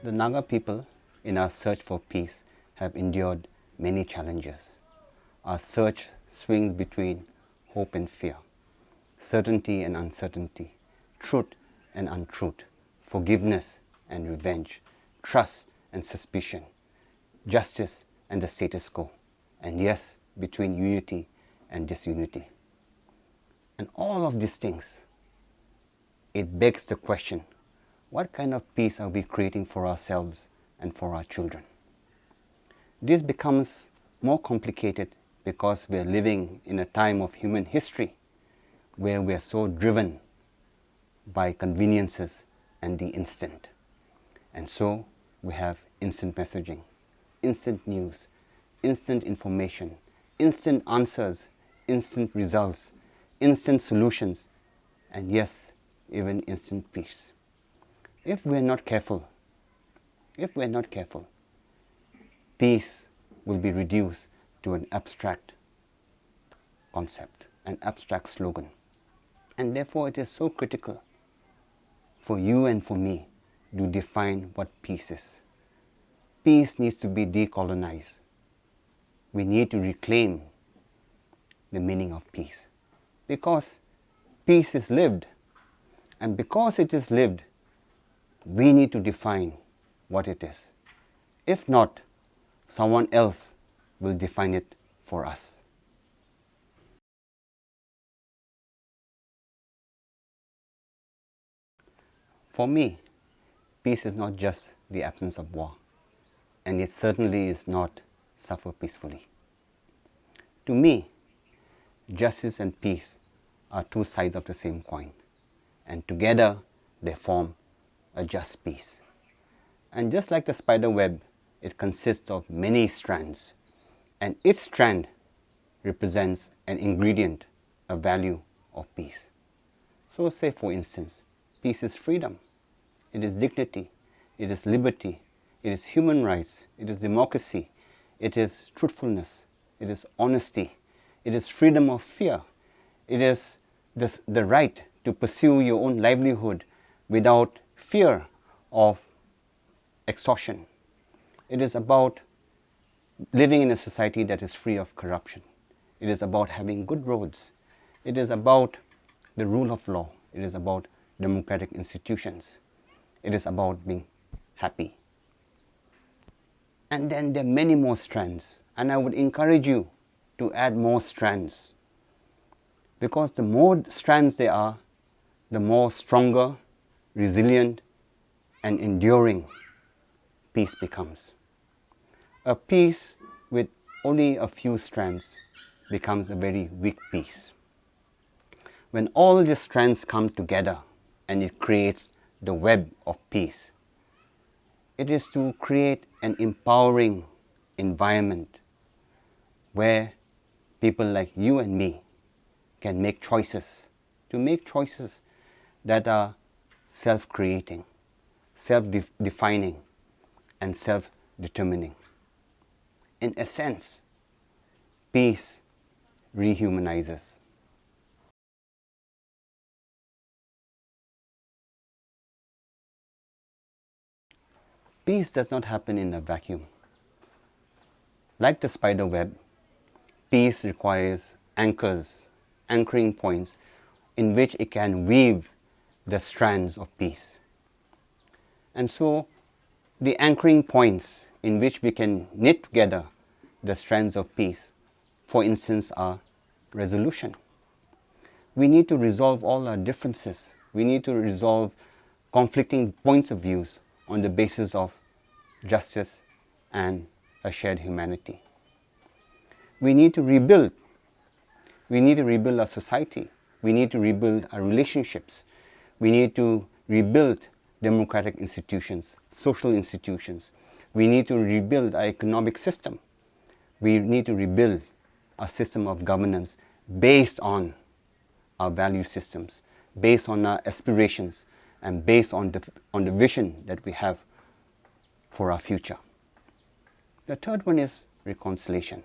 The Naga people, in our search for peace, have endured many challenges. Our search swings between hope and fear, certainty and uncertainty, truth and untruth, forgiveness and revenge, trust and suspicion, justice and the status quo, and yes, between unity and disunity. And all of these things, it begs the question, what kind of peace are we creating for ourselves and for our children? This becomes more complicated because we are living in a time of human history where we are so driven by conveniences and the instant. And so we have instant messaging, instant news, instant information, instant answers, instant results, instant solutions, and yes, even instant peace. If we are not careful, peace will be reduced to an abstract concept, an abstract slogan. And therefore it is so critical for you and for me to define what peace is. Peace needs to be decolonized. We need to reclaim the meaning of peace. Because peace is lived. And because it is lived, we need to define what it is. If not, someone else will define it for us. For me, peace is not just the absence of war, and it certainly is not suffer peacefully. To me, justice and peace are two sides of the same coin, and together they form a just peace. And just like the spider web, it consists of many strands, and each strand represents an ingredient, a value of peace. So say for instance, peace is freedom, it is dignity, it is liberty, it is human rights, it is democracy, it is truthfulness, it is honesty, it is freedom of fear, it is the right to pursue your own livelihood without fear of extortion. It is about living in a society that is free of corruption. It is about having good roads. It is about the rule of law. It is about democratic institutions. It is about being happy. And then there are many more strands, and I would encourage you to add more strands, because the more strands there are, the more stronger, resilient, and enduring peace becomes. A peace with only a few strands becomes a very weak peace. When all these strands come together and it creates the web of peace, it is to create an empowering environment where people like you and me can make choices, to make choices that are self-creating, self-defining, and self-determining. In a sense, peace rehumanizes. Peace does not happen in a vacuum. Like the spider web, peace requires anchors, anchoring points in which it can weave the strands of peace. And so, the anchoring points in which we can knit together the strands of peace, for instance, are resolution. We need to resolve all our differences. We need to resolve conflicting points of views on the basis of justice and a shared humanity. We need to rebuild. We need to rebuild our society. We need to rebuild our relationships. We need to rebuild democratic institutions, social institutions. We need to rebuild our economic system. We need to rebuild a system of governance based on our value systems, based on our aspirations, and based on the vision that we have for our future. The third one is reconciliation.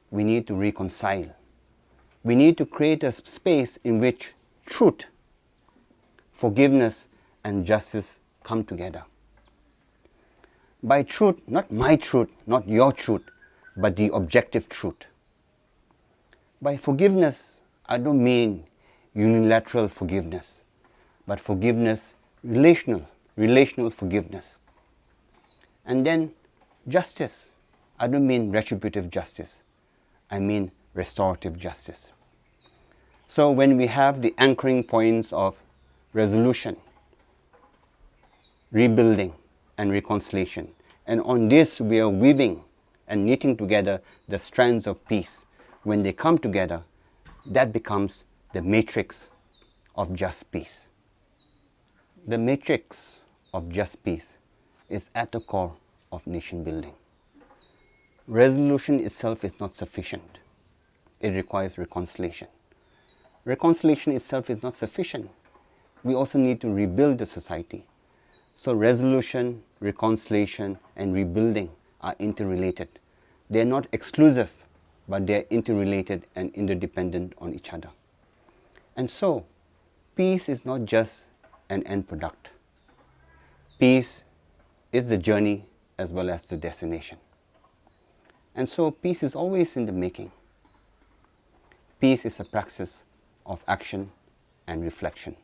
We need to reconcile. We need to create a space in which truth, forgiveness, and justice come together. By truth, not my truth, not your truth, but the objective truth. By forgiveness, I don't mean unilateral forgiveness, but forgiveness, relational forgiveness. And then justice, I don't mean retributive justice, I mean restorative justice. So when we have the anchoring points of resolution, rebuilding, and reconciliation, and on this we are weaving and knitting together the strands of peace, when they come together, that becomes the matrix of just peace. The matrix of just peace is at the core of nation building. Resolution itself is not sufficient. It requires reconciliation. Reconciliation itself is not sufficient. We also need to rebuild the society. So resolution, reconciliation, and rebuilding are interrelated. They are not exclusive, but they are interrelated and interdependent on each other. And so, peace is not just an end product. Peace is the journey as well as the destination. And so, peace is always in the making. Peace is a praxis of action and reflection.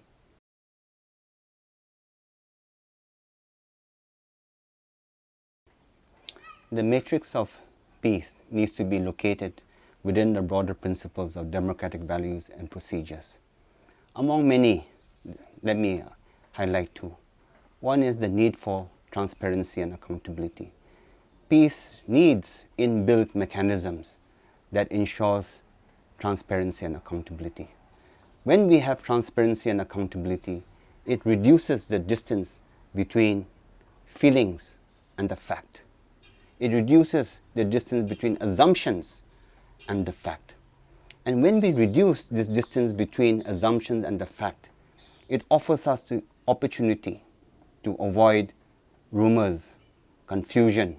The matrix of peace needs to be located within the broader principles of democratic values and procedures. Among many, let me highlight two. One is the need for transparency and accountability. Peace needs inbuilt mechanisms that ensures transparency and accountability. When we have transparency and accountability, it reduces the distance between feelings and the fact. It reduces the distance between assumptions and the fact. And when we reduce this distance between assumptions and the fact, it offers us the opportunity to avoid rumors, confusion,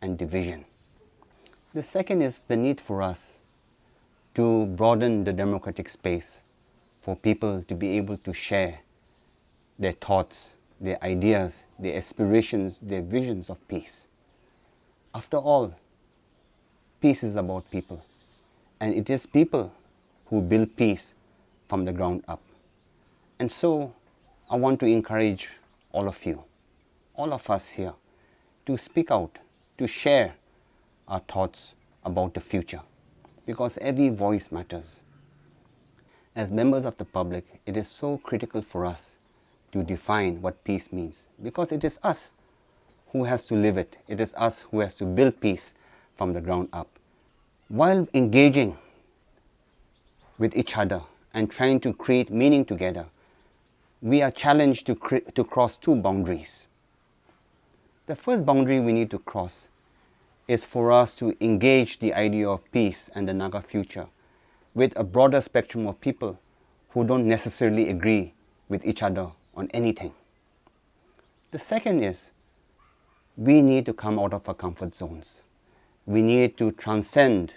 and division. The second is the need for us to broaden the democratic space for people to be able to share their thoughts, their ideas, their aspirations, their visions of peace. After all, peace is about people, and it is people who build peace from the ground up. And so, I want to encourage all of you, all of us here, to speak out, to share our thoughts about the future, because every voice matters. As members of the public, it is so critical for us to define what peace means, because it is us who has to live it. It is us who has to build peace from the ground up. While engaging with each other and trying to create meaning together, we are challenged to cross two boundaries. The first boundary we need to cross is for us to engage the idea of peace and the Naga future with a broader spectrum of people who don't necessarily agree with each other on anything. The second is, we need to come out of our comfort zones. We need to transcend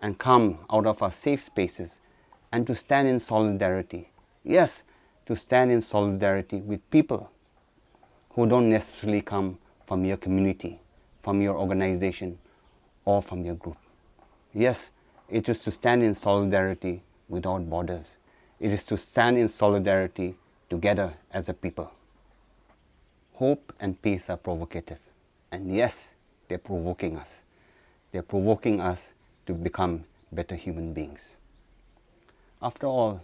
and come out of our safe spaces and to stand in solidarity. Yes, to stand in solidarity with people who don't necessarily come from your community, from your organization, or from your group. Yes, it is to stand in solidarity without borders. It is to stand in solidarity together as a people. Hope and peace are provocative. And yes, they're provoking us. They're provoking us to become better human beings. After all,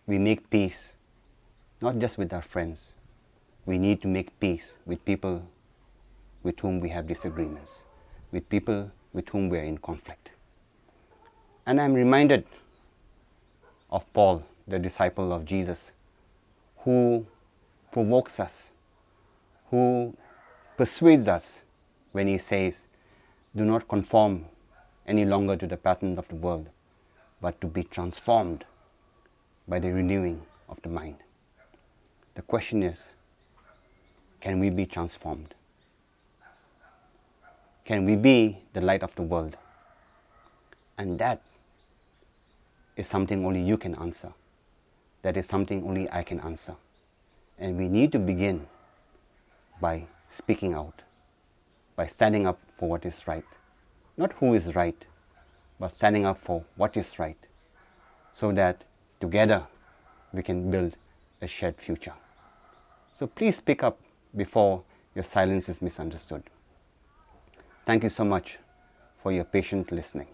we make peace not just with our friends. We need to make peace with people with whom we have disagreements, with people with whom we are in conflict. And I'm reminded of Paul, the disciple of Jesus, who provokes us, who persuades us when he says, do not conform any longer to the pattern of the world, but to be transformed by the renewing of the mind. The question is, can we be transformed? Can we be the light of the world? And that is something only you can answer. That is something only I can answer. And we need to begin by speaking out, by standing up for what is right. Not who is right, but standing up for what is right, so that together we can build a shared future. So please speak up before your silence is misunderstood. Thank you so much for your patient listening.